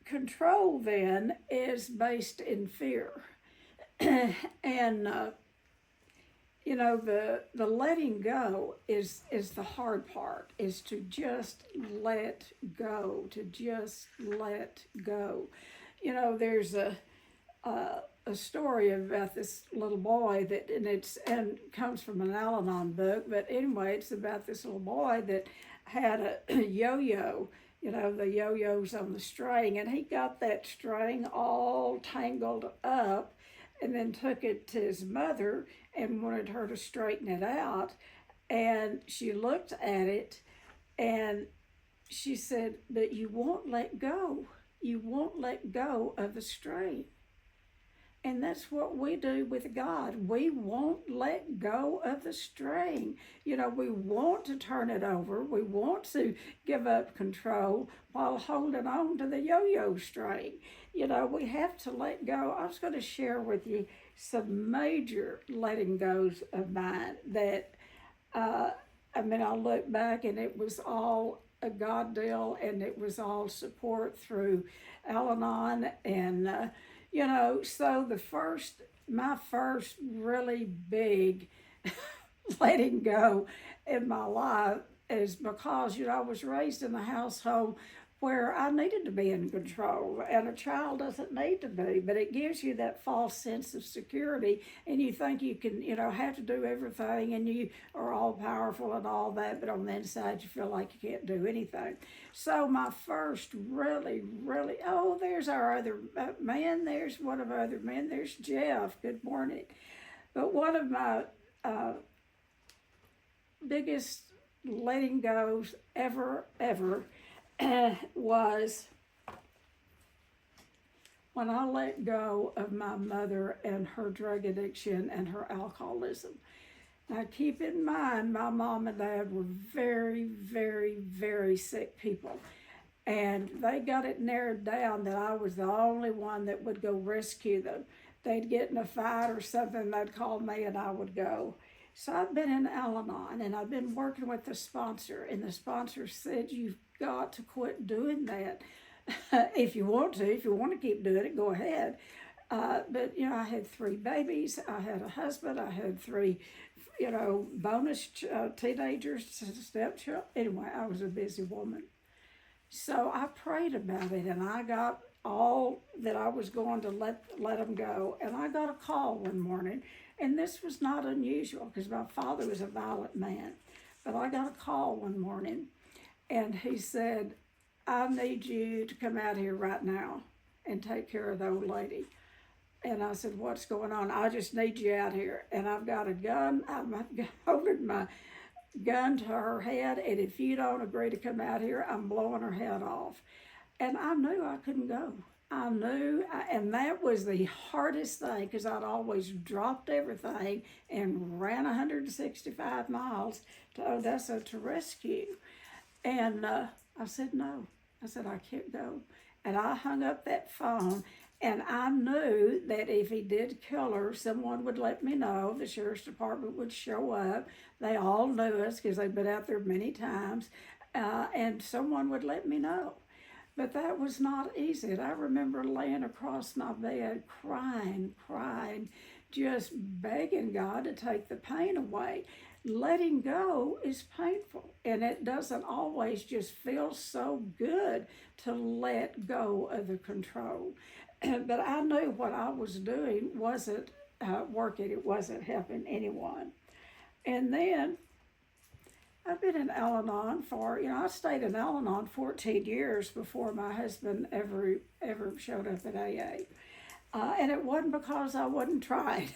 control then is based in fear. And the letting go is the hard part, is to just let go, to just let go. There's a story about this little boy that, and comes from an Al-Anon book, but anyway, it's about this little boy that had a yo-yo, the yo-yos on the string, and he got that string all tangled up and then took it to his mother and wanted her to straighten it out. And she looked at it and she said, "But you won't let go. You won't let go of the string." And that's what we do with God. We won't let go of the string. We want to turn it over. We want to give up control while holding on to the yo-yo string. We have to let go. I was going to share with you some major letting goes of mine that, I look back and it was all a God deal, and it was all support through Al-Anon. And, so my first really big letting go in my life is because, I was raised in a household where I needed to be in control, and a child doesn't need to be, but it gives you that false sense of security, and you think you can, have to do everything, and you are all powerful and all that, but on the inside you feel like you can't do anything. So my first really, really, there's our other man, there's one of our other men, there's Jeff, good morning. But one of my biggest letting goes ever, was when I let go of my mother and her drug addiction and her alcoholism. Now, keep in mind, my mom and dad were very, very, very sick people. And they got it narrowed down that I was the only one that would go rescue them. They'd get in a fight or something, they'd call me and I would go. So I've been in Al-Anon, and I've been working with the sponsor, and the sponsor said, "You've got to quit doing that. If you want to keep doing it, go ahead." But I had 3 babies, I had a husband, I had 3, bonus teenagers, stepchildren. Anyway, I was a busy woman. So I prayed about it, and I got all that I was going to let them go. And I got a call one morning, and this was not unusual because my father was a violent man. But I got a call one morning, and he said, "I need you to come out here right now and take care of the old lady." And I said, "What's going on?" "I just need you out here. And I've got a gun. I'm holding my gun to her head. And if you don't agree to come out here, I'm blowing her head off." And I knew I couldn't go. I knew, and that was the hardest thing because I'd always dropped everything and ran 165 miles to Odessa to rescue. And I said, "No." I said, "I can't go." And I hung up that phone, and I knew that if he did kill her, someone would let me know. The sheriff's department would show up. They all knew us because they'd been out there many times, and someone would let me know. But that was not easy. And I remember laying across my bed crying, just begging God to take the pain away. Letting go is painful, and it doesn't always just feel so good to let go of the control. But I knew what I was doing wasn't working. It wasn't helping anyone. And then I've been in Al-Anon I stayed in Al-Anon 14 years before my husband ever showed up at AA. And it wasn't because I wasn't trying.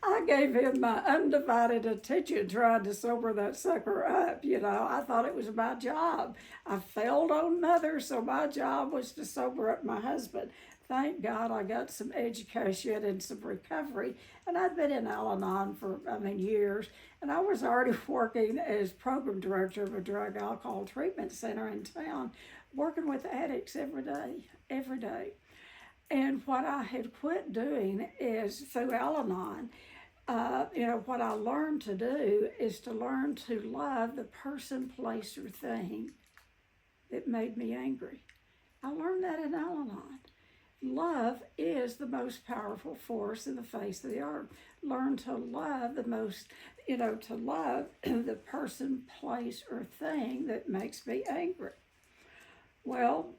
I gave him my undivided attention trying to sober that sucker up. I thought it was my job. I failed on mother, so my job was to sober up my husband. Thank God I got some education and some recovery. And I'd been in Al-Anon for, years. And I was already working as program director of a drug alcohol treatment center in town, working with addicts every day. And what I had quit doing is through Al-Anon, what I learned to do is to learn to love the person, place, or thing that made me angry. I learned that in Al-Anon. Love is the most powerful force in the face of the earth. Learn to love to love the person, place, or thing that makes me angry. Well,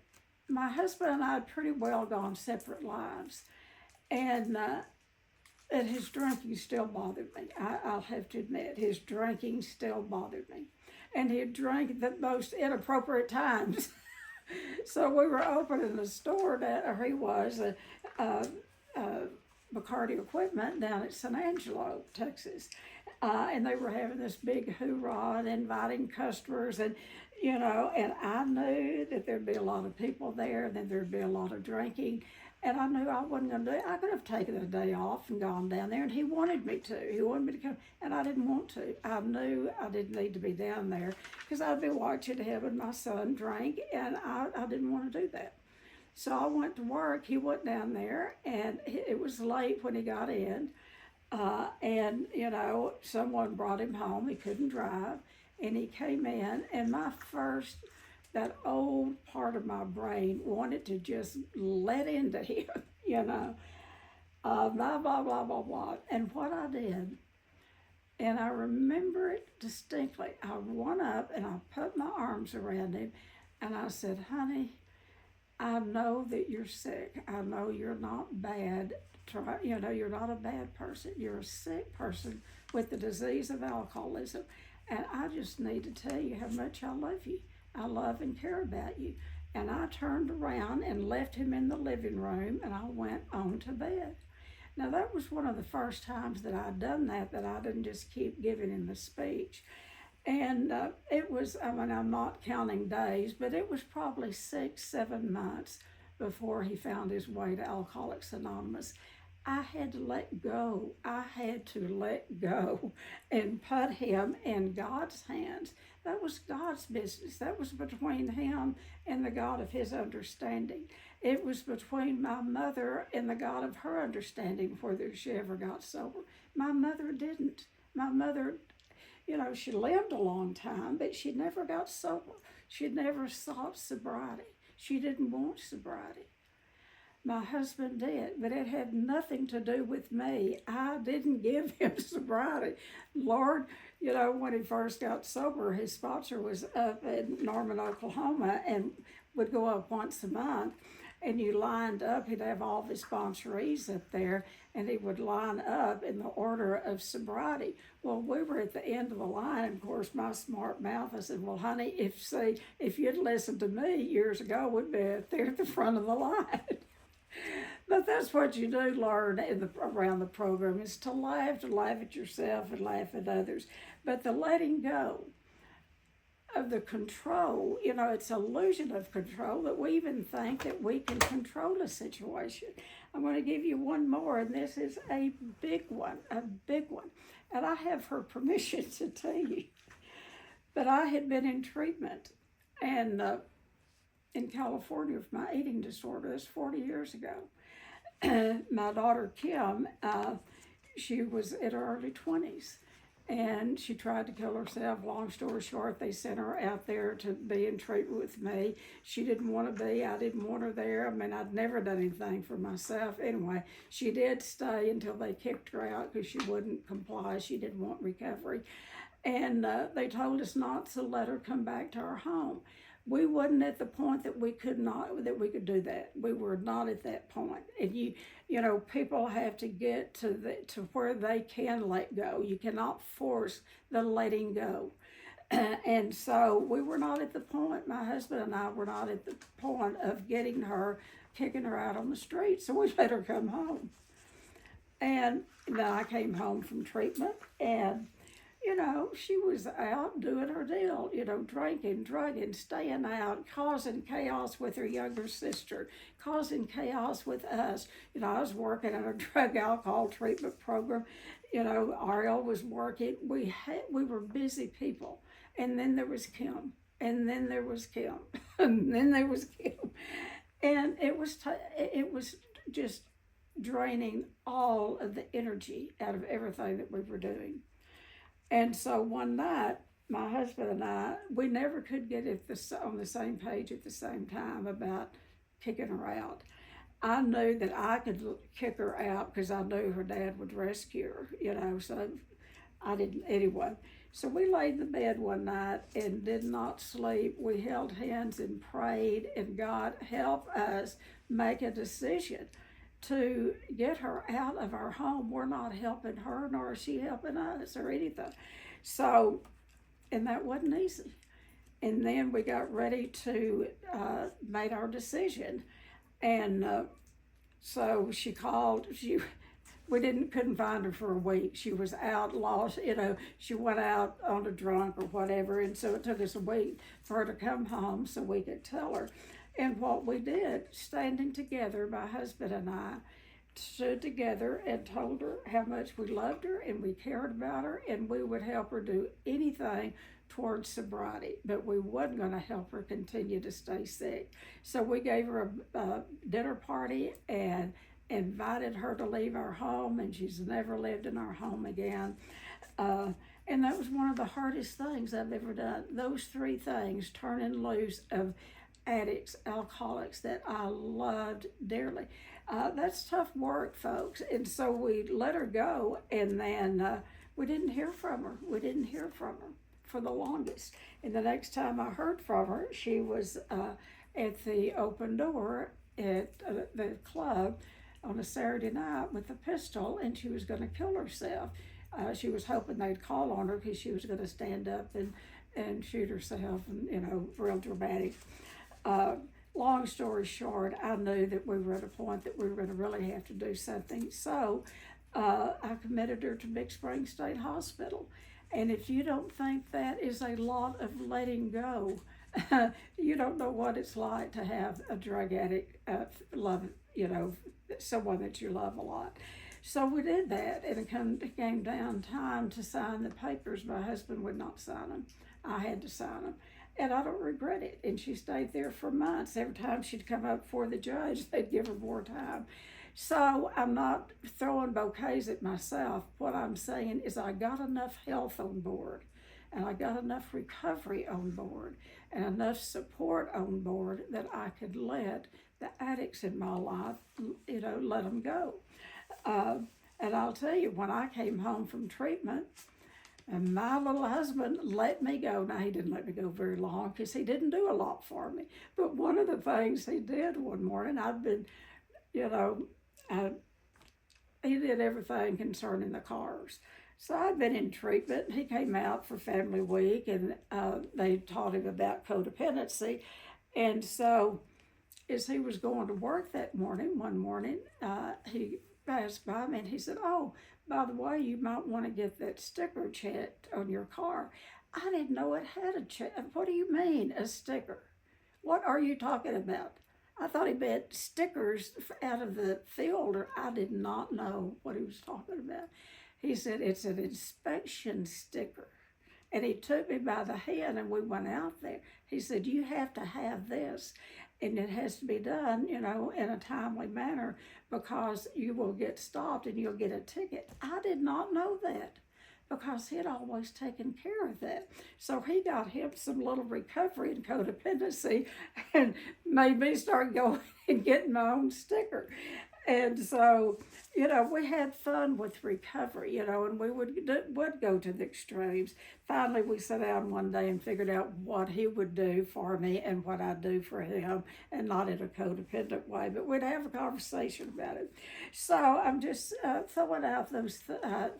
my husband and I had pretty well gone separate lives, and his drinking still bothered me. I'll have to admit, his drinking still bothered me. And he drank at the most inappropriate times. So we were opening a store or he was, McCarty Equipment down at San Angelo, Texas. And they were having this big hoorah and inviting customers, and and I knew that there'd be a lot of people there, and then there'd be a lot of drinking. And I knew I wasn't going to do it. I could have taken a day off and gone down there, and he wanted me to. He wanted me to come, and I didn't want to. I knew I didn't need to be down there because I'd be watching him and my son drink, and I didn't want to do that. So I went to work. He went down there, and it was late when he got in. And someone brought him home. He couldn't drive, and he came in, and that old part of my brain wanted to just let into him, blah, blah, blah, blah, blah. And what I did, and I remember it distinctly, I went up and I put my arms around him, and I said, honey, I know that you're sick. I know you're not bad. You're not a bad person. You're a sick person with the disease of alcoholism. And I just need to tell you how much I love you. I love and care about you. And I turned around and left him in the living room, and I went on to bed. Now, that was one of the first times that I'd done that I didn't just keep giving him the speech. And it was, I'm not counting days, but it was probably 6-7 months before he found his way to Alcoholics Anonymous. I had to let go. I had to let go and put him in God's hands. That was God's business. That was between him and the God of his understanding. It was between my mother and the God of her understanding whether she ever got sober. My mother didn't. My mother, she lived a long time, but she never got sober. She never sought sobriety. She didn't want sobriety. My husband did, but it had nothing to do with me. I didn't give him sobriety. Lord, when he first got sober, his sponsor was up in Norman, Oklahoma, and would go up once a month. And you lined up, he'd have all of his sponsorees up there, and he would line up in the order of sobriety. Well, we were at the end of the line, and of course, my smart mouth, I said, well, honey, if you'd listened to me years ago, we'd be there at the front of the line. But that's what you do learn around the program, is to laugh at yourself and laugh at others. But the letting go of the control, it's an illusion of control that we even think that we can control a situation. I'm going to give you one more, and this is a big one. And I have her permission to tell you. But I had been in treatment, and in California for my eating disorder. That's 40 years ago. My daughter Kim, she was in her early 20s, and she tried to kill herself. Long story short, they sent her out there to be in treatment with me. She didn't want to be. I didn't want her there. I'd never done anything for myself. Anyway, she did stay until they kicked her out because she wouldn't comply. She didn't want recovery. And they told us not to let her come back to our home. We wasn't at the point that we could do that. We were not at that point. And people have to get to where they can let go. You cannot force the letting go. And so we were not at the point, my husband and I were not at the point of kicking her out on the street. So we let her come home. And then I came home from treatment, and she was out doing her deal, drinking, drugging, staying out, causing chaos with her younger sister, causing chaos with us. I was working in a drug alcohol treatment program. Ariel was working. We were busy people. And then there was Kim. And then there was Kim. And then there was Kim. And it was just draining all of the energy out of everything that we were doing. And so one night, my husband and I, we never could get on the same page at the same time about kicking her out. I knew that I could kick her out because I knew her dad would rescue her, so I didn't anyway. So we laid in the bed one night and did not sleep. We held hands and prayed, and God helped us make a decision to get her out of our home. We're not helping her, nor is she helping us or anything. So, and that wasn't easy. And then we got ready to made our decision. And so she called. We couldn't find her for a week. She was out, lost. She went out on a drunk or whatever. And so it took us a week for her to come home so we could tell her. And what we did, standing together, my husband and I stood together and told her how much we loved her and we cared about her, and we would help her do anything towards sobriety, but we wasn't going to help her continue to stay sick. So we gave her a dinner party and invited her to leave our home, and she's never lived in our home again. And that was one of the hardest things I've ever done. Those three things, turning loose of addicts, alcoholics that I loved dearly. That's tough work, folks. And so we let her go, and then we didn't hear from her. We didn't hear from her for the longest. And the next time I heard from her, she was at the open door at the club on a Saturday night with a pistol, and she was going to kill herself. She was hoping they'd call on her because she was going to stand up and shoot herself, and real dramatic. Long story short, I knew that we were at a point that we were going to really have to do something. So I committed her to Big Spring State Hospital. And if you don't think that is a lot of letting go, you don't know what it's like to have a drug addict love, someone that you love a lot. So we did that, and it came down time to sign the papers. My husband would not sign them. I had to sign them. And I don't regret it. And she stayed there for months. Every time she'd come up before the judge, they'd give her more time. So I'm not throwing bouquets at myself. What I'm saying is I got enough health on board, and I got enough recovery on board, and enough support on board that I could let the addicts in my life, let them go. And I'll tell you, when I came home from treatment, and my little husband let me go. Now, he didn't let me go very long because he didn't do a lot for me. But one of the things he did one morning, I'd been, he did everything concerning the cars. So I'd been in treatment. He came out for Family Week, and they taught him about codependency. And so as he was going to work that morning, one morning, he passed by me and he said, "Oh, by the way, you might want to get that sticker checked on your car." I didn't know it had a check. What do you mean, a sticker? What are you talking about? I thought he meant stickers out of the field, or I did not know what he was talking about. He said, "It's an inspection sticker." And he took me by the hand and we went out there. He said, "You have to have this, and it has to be done, in a timely manner, because you will get stopped and you'll get a ticket." I did not know that, because he'd always taken care of that. So he got him some little recovery in codependency and made me start going and getting my own sticker. And so, we had fun with recovery, and we would go to the extremes. Finally, we sat down one day and figured out what he would do for me and what I'd do for him, and not in a codependent way, but we'd have a conversation about it. So I'm just throwing out those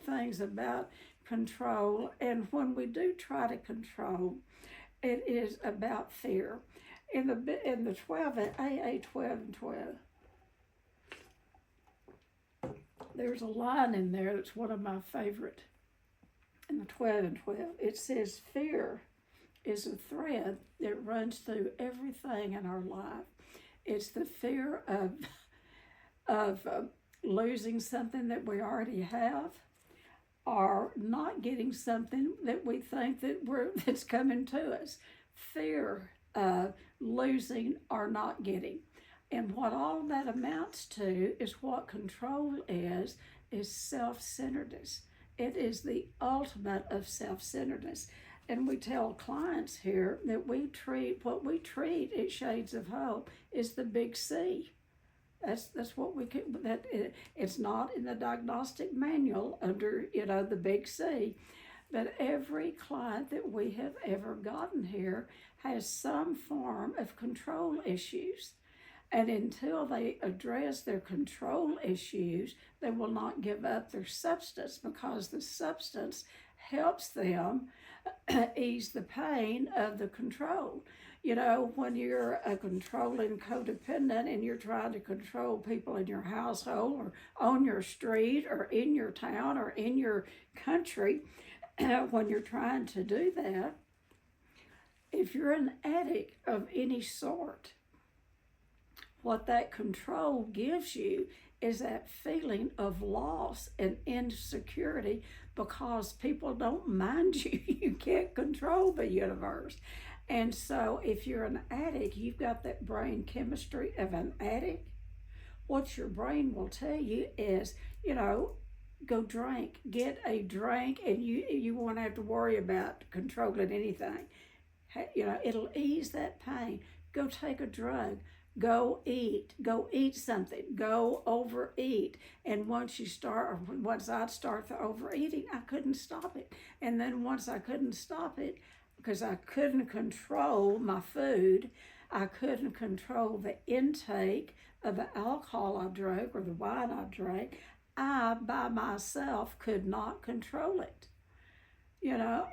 things about control. And when we do try to control, it is about fear. In the 12, AA 12 and 12, there's a line in there that's one of my favorite. In the 12 and 12, it says, "Fear is a thread that runs through everything in our life. It's the fear of losing something that we already have, or not getting something that we think that's coming to us. Fear of losing or not getting." And what all that amounts to is what control is self-centeredness. It is the ultimate of self-centeredness. And we tell clients here that what we treat at Shades of Hope is the big C. That's what we can, it's not in the diagnostic manual under, the big C. But every client that we have ever gotten here has some form of control issues. And until they address their control issues, they will not give up their substance, because the substance helps them ease the pain of the control. When you're a controlling codependent and you're trying to control people in your household or on your street or in your town or in your country, when you're trying to do that, if you're an addict of any sort, what that control gives you is that feeling of loss and insecurity, because people don't mind you. You can't control the universe. And so if you're an addict, you've got that brain chemistry of an addict. What your brain will tell you is, go drink, get a drink, and you won't have to worry about controlling anything. It'll ease that pain. Go take a drug. Go eat something, go overeat. And once I'd start the overeating, I couldn't stop it. And then once I couldn't stop it, because I couldn't control my food, I couldn't control the intake of the alcohol I drank or the wine I drank, I by myself could not control it.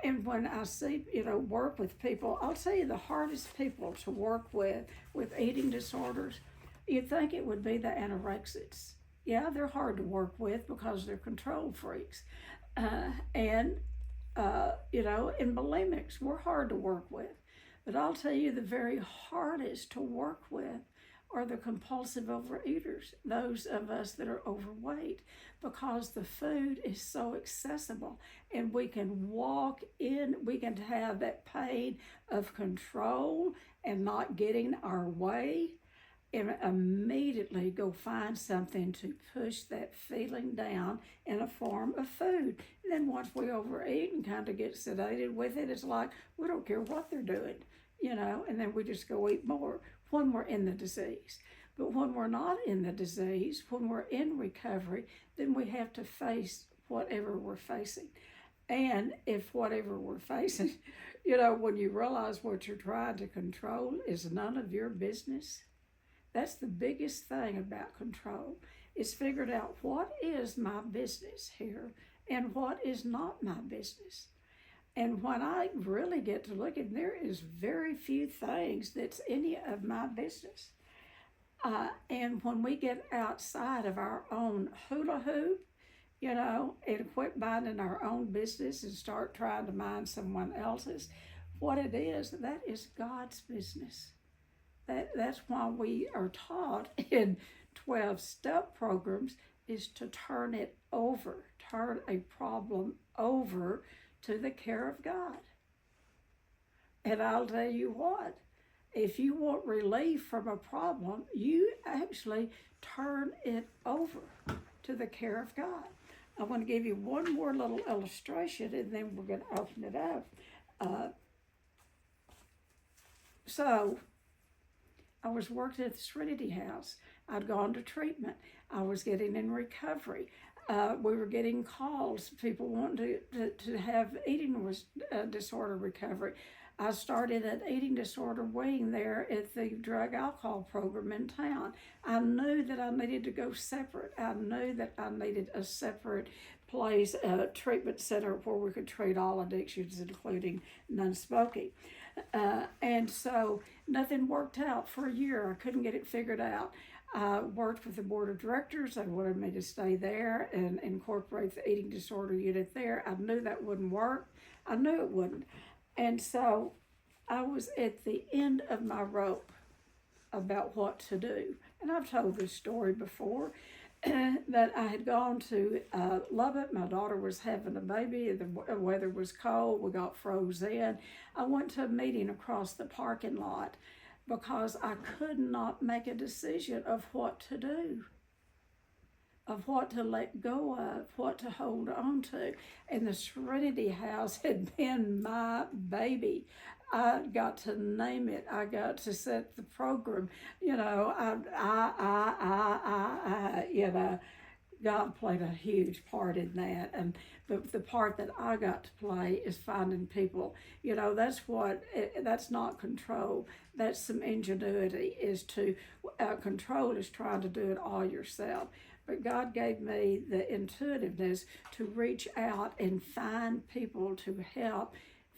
And when I see, work with people, I'll tell you the hardest people to work with eating disorders, you'd think it would be the anorexics. Yeah, they're hard to work with because they're control freaks. And bulimics, we're hard to work with. But I'll tell you the very hardest to work with are the compulsive overeaters, those of us that are overweight, because the food is so accessible and we can walk in, we can have that pain of control and not getting our way, and immediately go find something to push that feeling down in a form of food. And then once we overeat and kind of get sedated with it, it's like, we don't care what they're doing, and then we just go eat more when we're in the disease. But when we're not in the disease, when we're in recovery, then we have to face whatever we're facing. And if whatever we're facing, when you realize what you're trying to control is none of your business, that's the biggest thing about control, is figured out what is my business here and what is not my business. And when I really get to looking, there is very few things that's any of my business. And when we get outside of our own hula hoop, and quit minding our own business and start trying to mind someone else's, what it is, that is God's business. That's why we are taught in 12-step programs is to turn it over, turn a problem over to the care of God. And I'll tell you what, if you want relief from a problem, you actually turn it over to the care of God. I want to give you one more little illustration, and then we're going to open it up. So I was working at the Serenity House. I'd gone to treatment. I was getting in recovery. We were getting calls, people wanting to have eating disorder recovery. I started an eating disorder wing there at the drug alcohol program in town. I knew that I needed to go separate. I knew that I needed a separate place, a treatment center where we could treat all addictions, including non-smoking. And so nothing worked out for a year. I couldn't get it figured out. I worked with the board of directors. They wanted me to stay there and incorporate the eating disorder unit there. I knew that wouldn't work. I knew it wouldn't. And so I was at the end of my rope about what to do. And I've told this story before, that I had gone to Lubbock. My daughter was having a baby. The weather was cold. We got froze in. I went to a meeting across the parking lot because I could not make a decision of what to do. of what to let go of, what to hold on to. And the Serenity House had been my baby. I got to name it. I got to set the program. You know, you know, God played a huge part in that. And the part that I got to play is finding people. You know, that's not control. That's some ingenuity, is to, control is trying to do it all yourself. But God gave me the intuitiveness to reach out and find people to help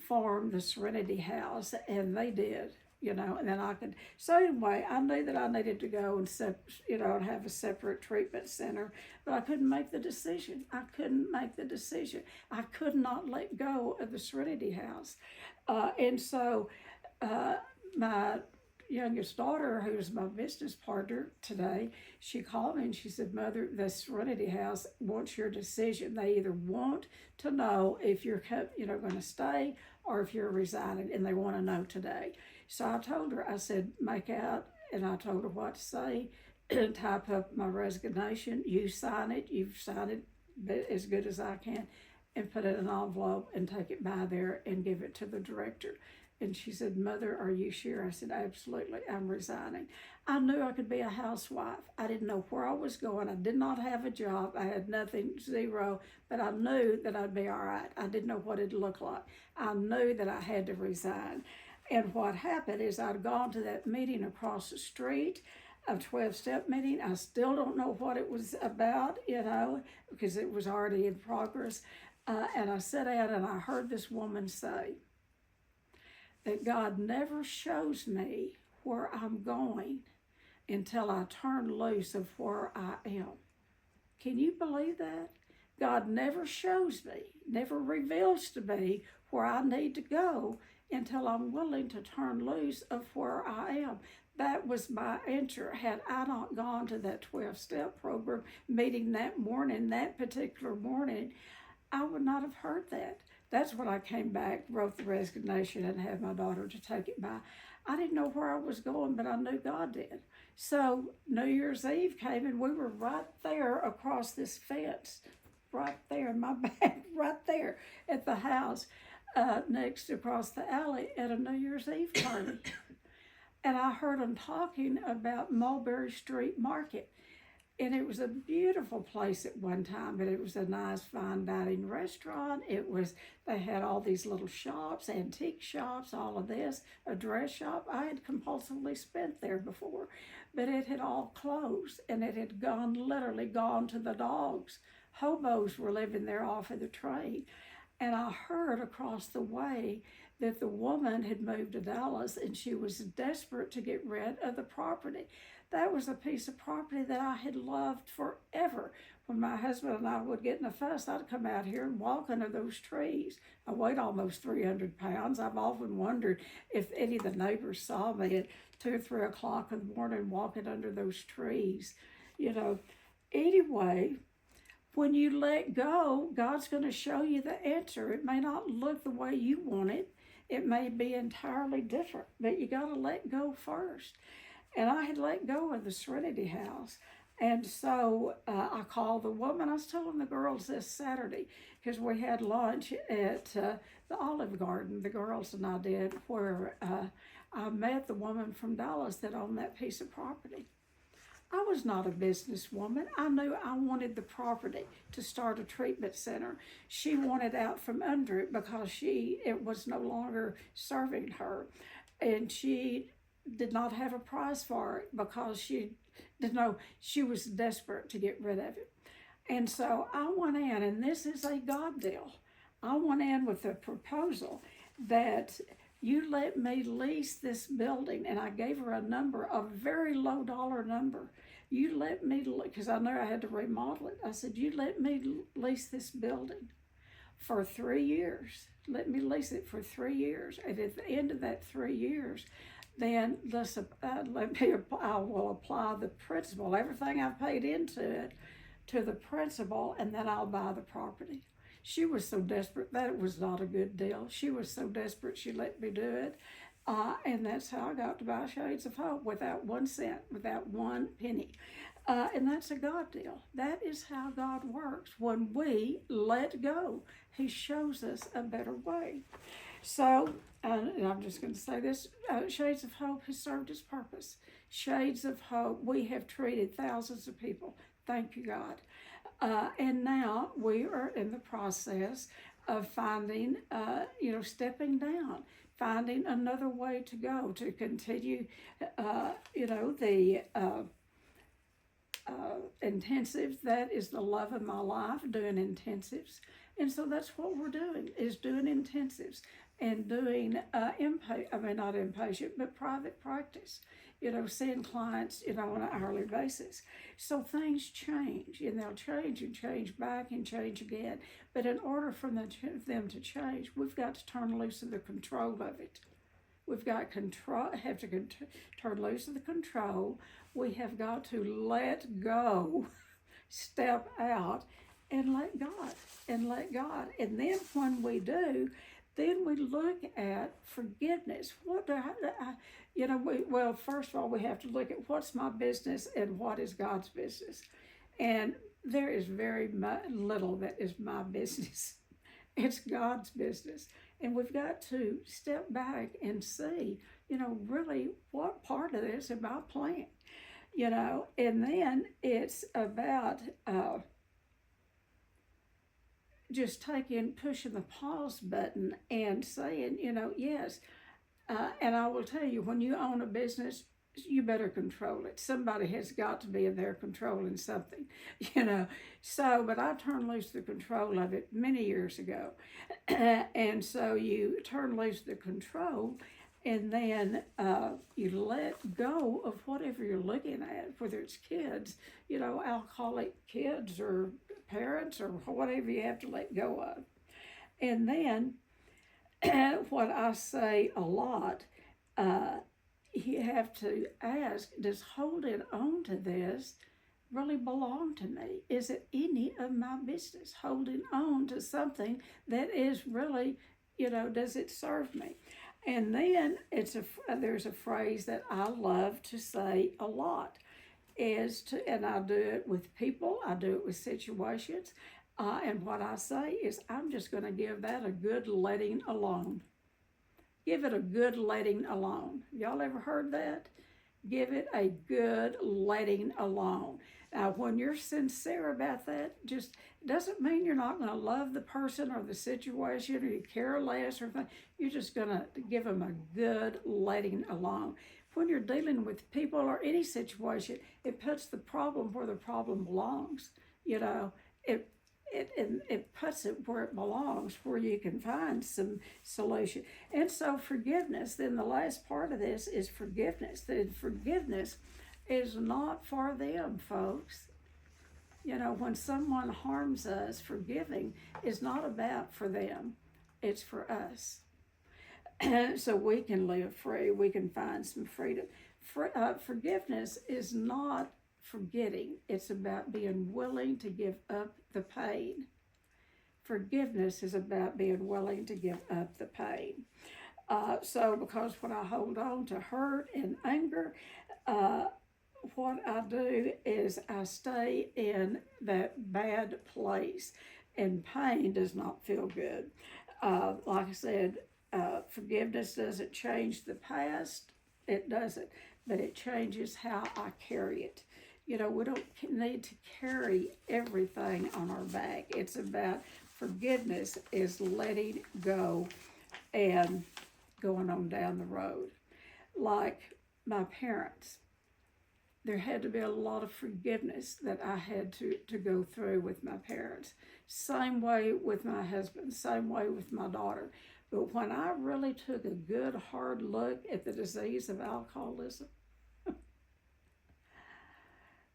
form the Serenity House, and they did. You know, and then I could. So anyway, I knew that I needed to go and have a separate treatment center, but I couldn't make the decision. I could not let go of the Serenity House, and so my youngest daughter, who's my business partner today, she called me and she said, "Mother, the Serenity House wants your decision. They either want to know if you're going to stay or if you're resigning, and they want to know today." So I told her, I said, make out, and I told her what to say, type up my resignation, you sign it, you've signed it as good as I can, and put it in an envelope and take it by there and give it to the director. And she said, "Mother, are you sure?" I said, "Absolutely, I'm resigning." I knew I could be a housewife. I didn't know where I was going. I did not have a job. I had nothing, zero, but I knew that I'd be all right. I didn't know what it'd look like. I knew that I had to resign. And what happened is I'd gone to that meeting across the street, a 12-step meeting. I still don't know what it was about, because it was already in progress. And I sat down and I heard this woman say that God never shows me where I'm going until I turn loose of where I am. Can you believe that? God never shows me, never reveals to me where I need to go until I'm willing to turn loose of where I am. That was my answer. Had I not gone to that 12-step program meeting that particular morning, I would not have heard that. That's when I came back, wrote the resignation, and had my daughter to take it by. I didn't know where I was going, but I knew God did. So New Year's Eve came, and we were right there across this fence, right there in my back, right there at the house, next across the alley at a New Year's Eve party. And I heard them talking about Mulberry Street Market. And it was a beautiful place at one time, but it was a nice fine dining restaurant. They had all these little shops, antique shops, all of this, a dress shop. I had compulsively spent there before, but it had all closed, and it had literally gone to the dogs. Hobos were living there off of the train. And I heard across the way that the woman had moved to Dallas, and she was desperate to get rid of the property. That was a piece of property that I had loved forever. When my husband and I would get in a fuss, I'd come out here and walk under those trees. I weighed almost 300 pounds. I've often wondered if any of the neighbors saw me at 2 or 3 o'clock in the morning walking under those trees. Anyway, when you let go, God's going to show you the answer. It may not look the way you want it. It may be entirely different, but you got to let go first. And I had let go of the Serenity House. And so I called the woman. I was telling the girls this Saturday, because we had lunch at the Olive Garden, the girls and I did, where I met the woman from Dallas that owned that piece of property. I was not a businesswoman. I knew I wanted the property to start a treatment center. She wanted out from under it because it was no longer serving her. And she did not have a price for it because she didn't know, she was desperate to get rid of it. And so I went in, and this is a God deal. I went in with a proposal that you let me lease this building, and I gave her a number, a very low dollar number. You let me, because I knew I had to remodel it. I said, you let me lease this building for 3 years. Let me lease it for 3 years. And at the end of that 3 years, then I will apply the principal, everything I've paid into it, to the principal, and then I'll buy the property. She was so desperate. That was not a good deal. She was so desperate she let me do it. And that's how I got to buy Shades of Hope without 1 cent, without 1 penny. And that's a God deal. That is how God works. When we let go, He shows us a better way. So, and I'm just going to say this, Shades of Hope has served its purpose. Shades of Hope, we have treated thousands of people. Thank you, God. And now we are in the process of finding, stepping down, finding another way to go to continue, the intensives. That is the love of my life, doing intensives. And so that's what we're doing, is doing intensives and doing not inpatient, but private practice, seeing clients, on an hourly basis. So things change, and they'll change and change back and change again. But in order for them to change, we've got to turn loose of the control of it. We've got to turn loose of the control. We have got to let go, step out, and let God. And then when we do, then we look at forgiveness. What do well, first of all, we have to look at what's my business and what is God's business. And there is very little that is my business. It's God's business. And we've got to step back and see, really what part of this am I playing? And then it's about just pushing the pause button and saying, yes. And I will tell you, when you own a business, you better control it. Somebody has got to be in there controlling something, So, but I turned loose the control of it many years ago. And so you turn loose the control, and then you let go of whatever you're looking at, whether it's kids, alcoholic kids or parents or whatever you have to let go of. And then what I say a lot, you have to ask, does holding on to this really belong to me? Is it any of my business? Holding on to something that is really, does it serve me? And then there's a phrase that I love to say a lot, and I do it with people, I do it with situations, and what I say is, I'm just going to give that a good letting alone. Give it a good letting alone. Y'all ever heard that? Give it a good letting alone. Now, when you're sincere about that, just doesn't mean you're not going to love the person or the situation or you care less or anything. You're just going to give them a good letting alone. When you're dealing with people or any situation, it puts the problem where the problem belongs. It puts it where it belongs, where you can find some solution. And so forgiveness, then the last part of this is forgiveness. That forgiveness is not for them, folks. When someone harms us, forgiving is not about for them. It's for us. So we can live free. We can find some freedom. Forgiveness is not forgetting. It's about being willing to give up the pain. Forgiveness is about being willing to give up the pain. So because when I hold on to hurt and anger, what I do is I stay in that bad place, and pain does not feel good. Like I said, forgiveness doesn't change the past. It doesn't, but it changes how I carry it. We don't need to carry everything on our back. It's about forgiveness is letting go and going on down the road. Like my parents, there had to be a lot of forgiveness that I had to go through with my parents. Same way with my husband, same way with my daughter. But when I really took a good hard look at the disease of alcoholism,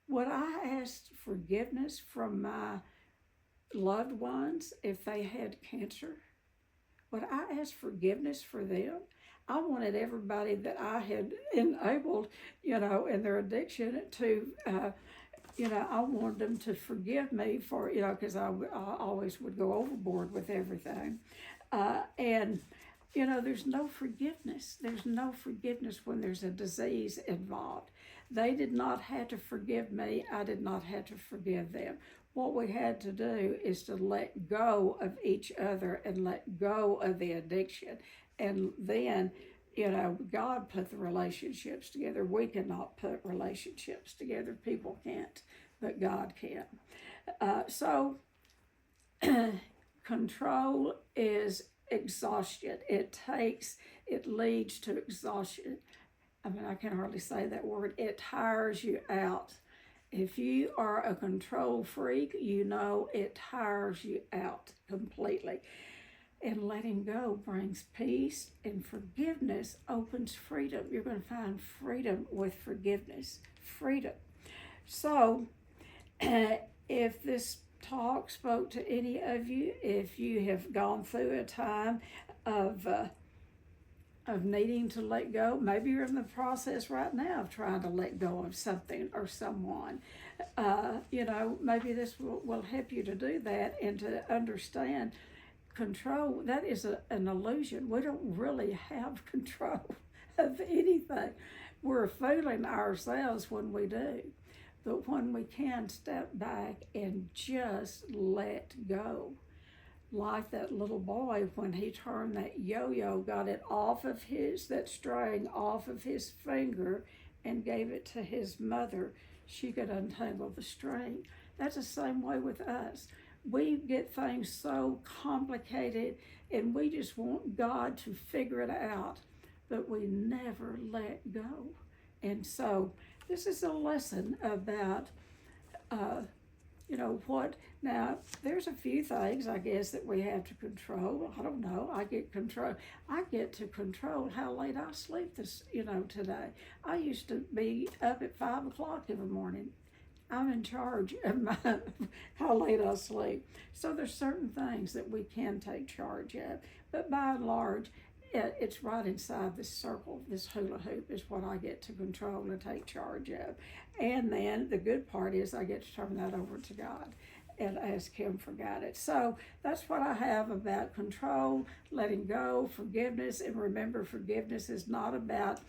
would I ask forgiveness from my loved ones if they had cancer? Would I ask forgiveness for them? I wanted everybody that I had enabled, in their addiction to, I wanted them to forgive me for, because I always would go overboard with everything. And there's no forgiveness. There's no forgiveness when there's a disease involved. They did not have to forgive me. I did not have to forgive them. What we had to do is to let go of each other and let go of the addiction. And then, God put the relationships together. We cannot put relationships together. People can't, but God can. So control is exhaustion. It leads to exhaustion. I mean, I can hardly say that word. It tires you out. If you are a control freak, it tires you out completely. And letting go brings peace, and forgiveness opens freedom. You're going to find freedom with forgiveness. Freedom. So, if this talk spoke to any of you, if you have gone through a time of needing to let go, maybe you're in the process right now of trying to let go of something or someone, maybe this will help you to do that and to understand control. That is an illusion. We don't really have control of anything. We're fooling ourselves when we do. But when we can step back and just let go, like that little boy when he turned that yo-yo, got it off of that string off of his finger and gave it to his mother, she could untangle the string. That's the same way with us. We get things so complicated and we just want God to figure it out, but we never let go. And so this is a lesson about, now there's a few things I guess that we have to control. I don't know, I get to control how late I sleep today. I used to be up at 5 o'clock every morning. I'm in charge of how late I sleep. So there's certain things that we can take charge of, but by and large, it's right inside this circle. This hula hoop is what I get to control and take charge of. And then the good part is I get to turn that over to God and ask Him for guidance. So that's what I have about control, letting go, forgiveness. And remember, forgiveness is not about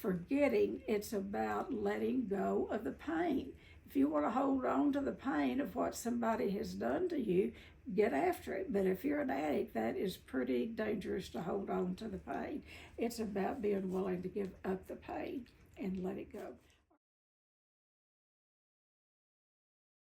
forgetting. It's about letting go of the pain. If you want to hold on to the pain of what somebody has done to you, get after it. But if you're an addict, that is pretty dangerous to hold on to the pain. It's about being willing to give up the pain and let it go.